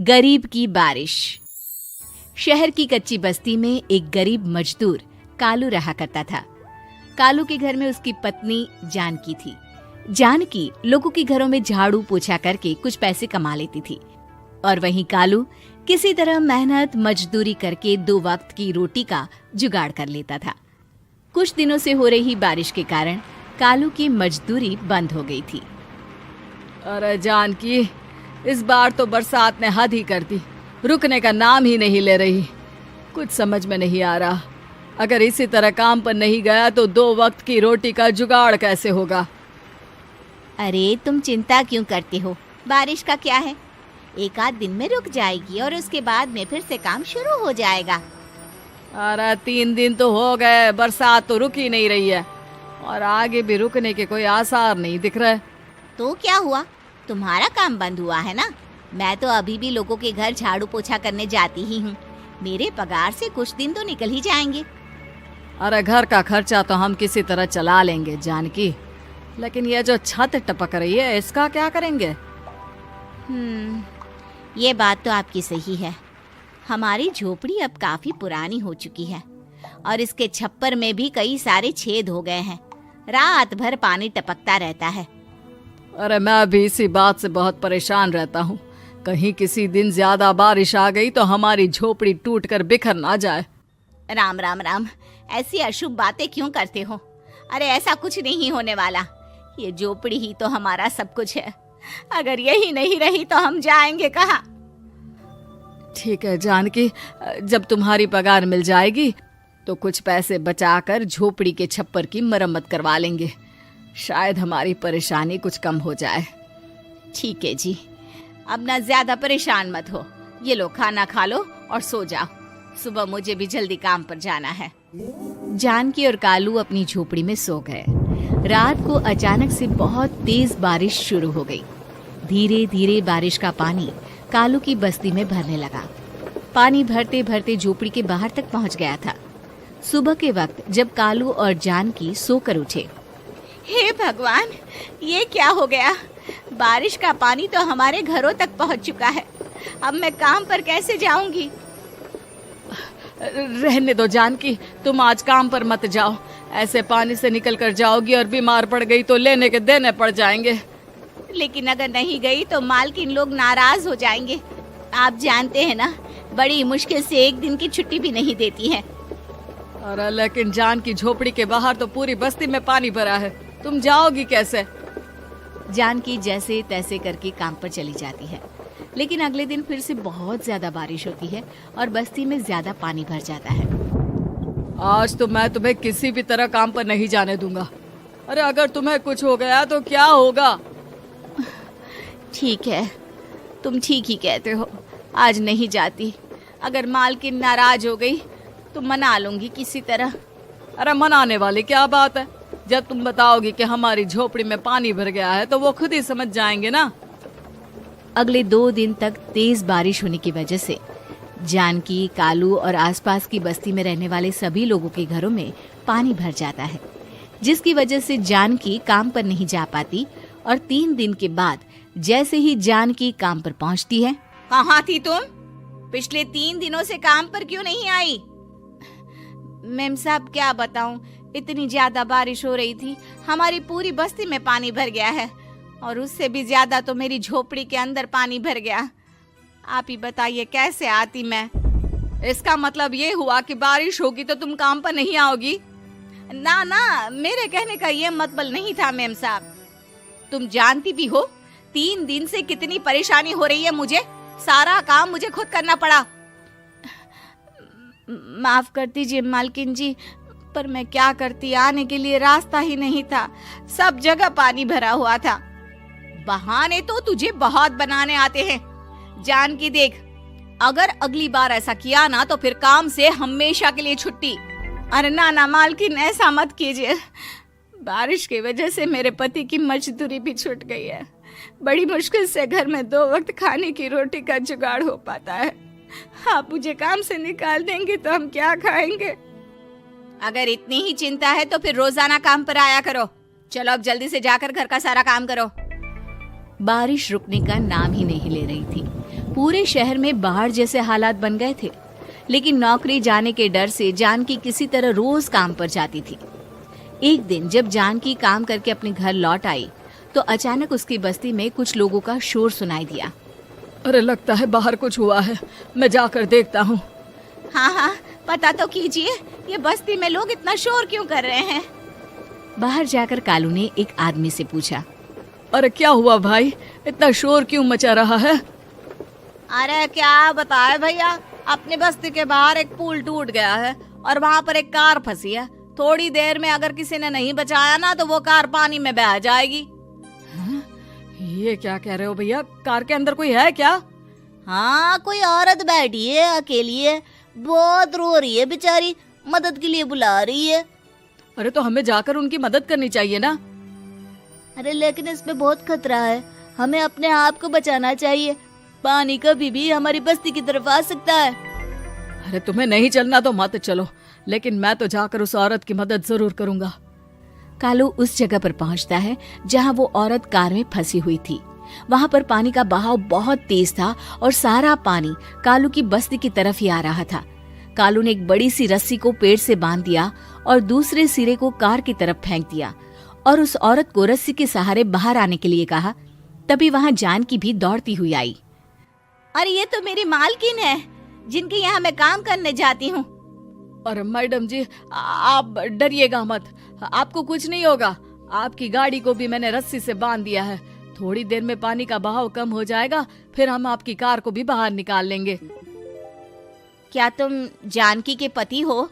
गरीब की बारिश। शहर की कच्ची बस्ती में एक गरीब मजदूर कालू रहा करता था। कालू के घर में उसकी पत्नी जानकी थी। जानकी लोगों के घरों में झाड़ू पोछा करके कुछ पैसे कमा लेती थी और वहीं कालू किसी तरह मेहनत मजदूरी करके 2 वक्त की रोटी का जुगाड़ कर लेता था। कुछ दिनों से हो रही बारिश के कारण कालू की मजदूरी बंद हो गई थी। अरे जानकी, इस बार तो बरसात ने हद ही कर दी, रुकने का नाम ही नहीं ले रही। कुछ समझ में नहीं आ रहा, अगर इसी तरह काम पर नहीं गया तो 2 वक्त की रोटी का जुगाड़ कैसे होगा। अरे तुम चिंता क्यों करते हो, बारिश का क्या है, 1 आध दिन में रुक जाएगी और उसके बाद में फिर से काम शुरू हो जाएगा। अरे 3 दिन तो हो गए, बरसात तो रुक ही नहीं रही है और आगे भी रुकने के कोई आसार नहीं दिख रहे। तो क्या हुआ, तुम्हारा काम बंद हुआ है ना? मैं तो अभी भी लोगों के घर झाड़ू पोछा करने जाती ही हूँ। मेरे पगार से कुछ दिन तो निकल ही जाएंगे। अरे घर का खर्चा तो हम किसी तरह चला लेंगे जानकी, लेकिन ये जो छत टपक रही है इसका क्या करेंगे? ये बात तो आपकी सही है। हमारी झोपड़ी अब काफी पुरानी हो चुकी है और इसके छप्पर में भी कई सारे छेद हो गए हैं। रात भर पानी टपकता रहता है। अरे मैं भी इसी बात से बहुत परेशान रहता हूँ। कहीं किसी दिन ज्यादा बारिश आ गई तो हमारी झोपड़ी टूटकर बिखर ना जाए। राम राम राम, ऐसी अशुभ बातें क्यों करते हो? अरे ऐसा कुछ नहीं होने वाला। ये झोपड़ी ही तो हमारा सब कुछ है। अगर यही नहीं रही तो हम जाएंगे कहाँ? ठीक है जानकी, जब तुम्हारी पगार मिल जाएगी तो कुछ पैसे बचाकर झोपड़ी के छप्पर की मरम्मत करवा लेंगे। शायद हमारी परेशानी कुछ कम हो जाए। ठीक है जी, अब ना ज्यादा परेशान मत हो। ये लो, खाना खा लो और सो जाओ। सुबह मुझे भी जल्दी काम पर जाना है। जानकी और कालू अपनी झोपड़ी में सो गए। रात को अचानक से बहुत तेज बारिश शुरू हो गई। धीरे धीरे बारिश का पानी कालू की बस्ती में भरने लगा। पानी भरते भरते झोपड़ी के बाहर तक पहुंच गया था। सुबह के वक्त जब कालू और जानकी सोकर उठे, हे भगवान, ये क्या हो गया? बारिश का पानी तो हमारे घरों तक पहुंच चुका है। अब मैं काम पर कैसे जाऊंगी? रहने दो जानकी, तुम आज काम पर मत जाओ। ऐसे पानी से निकल कर जाओगी और बीमार पड़ गई तो लेने के देने पड़ जाएंगे। लेकिन अगर नहीं गई तो मालकिन लोग नाराज हो जाएंगे। आप जानते हैं ना, बड़ी मुश्किल से 1 दिन की छुट्टी भी नहीं देती है। अरे लेकिन जानकी, झोपड़ी के बाहर तो पूरी बस्ती में पानी भरा है, तुम जाओगी कैसे? जानकी जैसे तैसे करके काम पर चली जाती है, लेकिन अगले दिन फिर से बहुत ज्यादा बारिश होती है और बस्ती में ज्यादा पानी भर जाता है। आज तो मैं तुम्हें किसी भी तरह काम पर नहीं जाने दूंगा। अरे अगर तुम्हें कुछ हो गया तो क्या होगा? ठीक है, तुम ठीक ही कहते हो, आज नहीं जाती। अगर मालकिन नाराज हो गई तो मना लूंगी किसी तरह। अरे मनाने वाली क्या बात है? जब तुम बताओगी कि हमारी झोपड़ी में पानी भर गया है तो वो खुद ही समझ जाएंगे ना। अगले 2 दिन तक तेज बारिश होने की वजह से जानकी, कालू और आसपास की बस्ती में रहने वाले सभी लोगों के घरों में पानी भर जाता है, जिसकी वजह से जानकी काम पर नहीं जा पाती। और 3 दिन के बाद जैसे ही जानकी काम पर पहुंचती है, कहाँ थी तुम? पिछले 3 दिनों से काम पर क्यों नहीं आई? मैम साहब, क्या बताऊं, इतनी ज्यादा बारिश हो रही थी, हमारी पूरी बस्ती में पानी भर गया है और उससे भी ज्यादा तो मेरी झोपड़ी के अंदर पानी भर गया। आप ही बताइए कैसे आती मैं? इसका मतलब ये हुआ कि बारिश होगी तो तुम काम पर नहीं आओगी? ना ना, मेरे कहने का ये मतलब नहीं था मैम साहब। तुम जानती भी हो 3 दिन से कितनी परेशानी हो रही है मुझे। सारा काम मुझे खुद करना पड़ा। माफ कर दीजिए मालकिन जी, पर मैं क्या करती, आने के लिए रास्ता ही नहीं था, सब जगह पानी भरा हुआ था। बहाने तो तुझे बहुत बनाने आते हैं। जानकी देख, अगर अगली बार ऐसा किया ना तो फिर काम से हमेशा के लिए छुट्टी। अरे ना ना मालकिन, ऐसा मत कीजिए। बारिश की वजह से मेरे पति की मजदूरी भी छूट गई है। बड़ी मुश्किल से घर में 2 वक्त खाने की रोटी का जुगाड़ हो पाता है। आप मुझे काम से निकाल देंगे तो हम क्या खाएंगे? अगर इतनी ही चिंता है तो फिर रोजाना काम पर आया करो। चलो अब जल्दी से जाकर घर का सारा काम करो। बारिश रुकने का नाम ही नहीं ले रही थी। पूरे शहर में बाढ़ जैसे हालात बन गए थे, लेकिन नौकरी जाने के डर से जानकी किसी तरह रोज काम पर जाती थी। एक दिन जब जानकी काम करके अपने घर लौट आई तो अचानक उसकी बस्ती में कुछ लोगों का शोर सुनाई दिया। अरे लगता है बाहर कुछ हुआ है, मैं जाकर देखता हूँ। हाँ हाँ, पता तो कीजिए, ये बस्ती में लोग इतना शोर क्यों कर रहे हैं। बाहर जाकर कालू ने एक आदमी से पूछा, अरे क्या हुआ भाई, इतना शोर क्यों मचा रहा है? अरे क्या बताए भैया, अपने बस्ती के बाहर एक पुल टूट गया है और वहाँ पर एक कार फंसी है। थोड़ी देर में अगर किसी ने नहीं बचाया ना तो वो कार पानी में बह जाएगी। हाँ? ये क्या कह रहे हो भैया, कार के अंदर कोई है क्या? हाँ, कोई औरत बैठी है, अकेली है, बहुत रो रही है बेचारी, मदद के लिए बुला रही है। अरे तो हमें जाकर उनकी मदद करनी चाहिए ना। अरे लेकिन इसमें बहुत खतरा है, हमें अपने आप को बचाना चाहिए। पानी कभी भी हमारी बस्ती की तरफ आ सकता है। अरे तुम्हें नहीं चलना तो मत चलो, लेकिन मैं तो जाकर उस औरत की मदद जरूर करूंगा। कालू उस जगह पर पहुंचता है जहां वो औरत कार में फंसी हुई थी। वहां पर पानी का बहाव बहुत तेज था और सारा पानी कालू की बस्ती की तरफ ही आ रहा था। कालू ने एक बड़ी सी रस्सी को पेड़ से बांध दिया और दूसरे सिरे को कार की तरफ फेंक दिया और उस औरत को रस्सी के सहारे बाहर आने के लिए कहा। तभी वहां जानकी भी दौड़ती हुई आई। अरे ये तो मेरी मालकिन है, जिनके यहाँ मैं काम करने जाती हूँ। अरे मैडम जी, आप डरिएगा मत, आपको कुछ नहीं होगा। आपकी गाड़ी को भी मैंने रस्सी से बांध दिया है। थोड़ी देर में पानी का बहाव कम हो जाएगा, फिर हम आपकी कार को भी बाहर निकाल लेंगे। क्या तुम जानकी के पति हो?